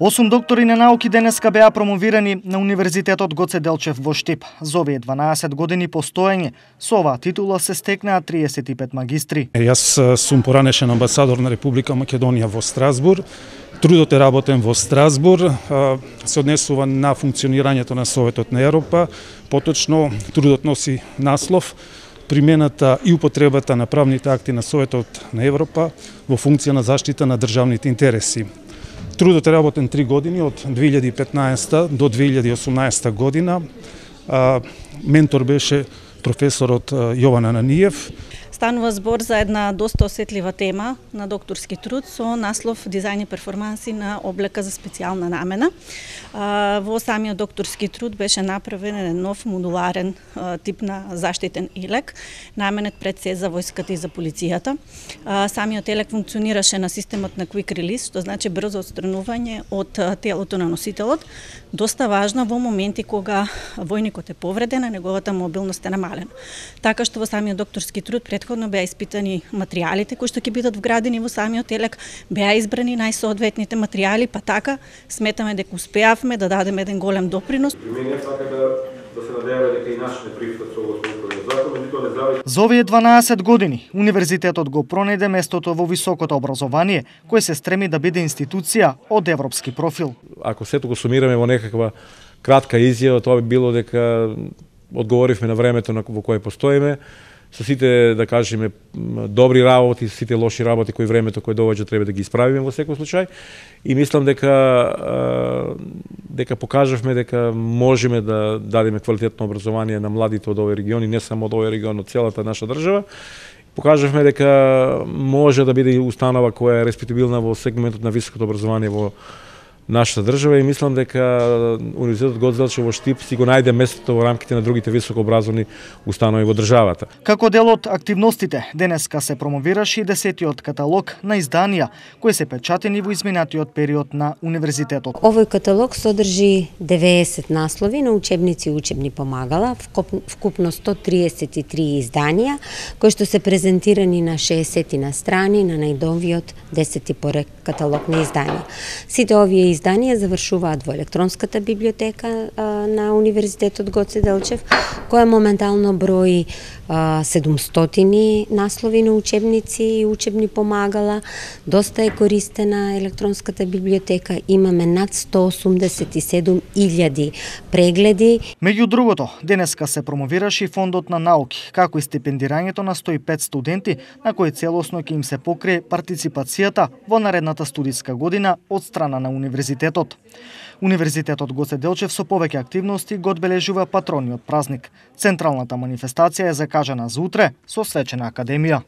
8 доктори на науки денеска беа промовирани на Универзитетот Гоце Делчев во Штип. За овие 12 години постоење, со оваа титула се стекнаа 35 магистри. Јас сум поранешен амбасадор на Република Македонија во Страсбур. Трудот е работен во Страсбур, се однесува на функционирањето на Советот на Европа. Поточно, трудот носи наслов примената и употребата на правните акти на Советот на Европа во функција на заштита на државните интереси. Трудот е работен 3 години, од 2015 до 2018 година. Ментор беше професорот Јован Ананиев. Станува збор за една доста осетлива тема на докторски труд со наслов Дизајн и перформанси на облека за специјална намена. Во самиот докторски труд беше направен еден нов модуларен тип на заштитен илек, наменет пред се за војската и за полицијата. Самиот илек функционираше на системот на Quick Release, што значи брзо отстранување од телото на носителот, доста важно во моменти кога војникот е повреден, а неговата мобилност е намалена. Така што во самиот докторски труд предходно беа испитани материјалите кои што ќе бидат вградени во самиот елек, беа избрани најсоодветните материјали, па така сметаме дека успеавме да дадеме еден голем допринос. За овие 12 години Универзитетот го пронајде местото во високото образование, кој се стреми да биде институција од европски профил. Ако сето го сумираме во некаква кратка изјава, тоа би било дека одговоривме на времето во кое постоиме, со сите, да кажеме, добри работи, со сите лоши работи кои времето кое доаѓа треба да ги исправиме во секој случај. И мислам дека покажавме дека можеме да дадеме квалитетно образование на младите од овој регион и не само од овој регион, од целата наша држава. Покажавме дека може да биде установа која е респектабилна во сегментот на високото образование во нашата држава и мислам дека Универзитетот Гоце Делчев во Штип си го најде местото во рамките на другите високообразовни установи во државата. Како дел од активностите, денеска се промовираше и 10-тиот каталог на изданија кои се печатени во изминатиот период на универзитетот. Овој каталог содржи 90 наслови на учебници и учебни помагала, вкупно 133 изданија, кои што се презентирани на 60 на страни на најновиот 10-ти поред каталог на изданија. Сите овие изданија завршуваат во електронската библиотека на Универзитетот Гоце Делчев, која моментално брои 700 наслови на учебници и учебни помагала. Доста е користена електронската библиотека, имаме над 187.000 прегледи. Меѓу другото, денеска се промовираше и фондот на науки, како и стипендирањето на 105 студенти, на кои целосно ќе им се покрие партиципацијата во наредната студиска година од страна на универзитетот. Универзитетот Гоце Делчев со повеќе активности го одбележува патрониот празник. Централната манифестација е закажана за утре со свечена академија.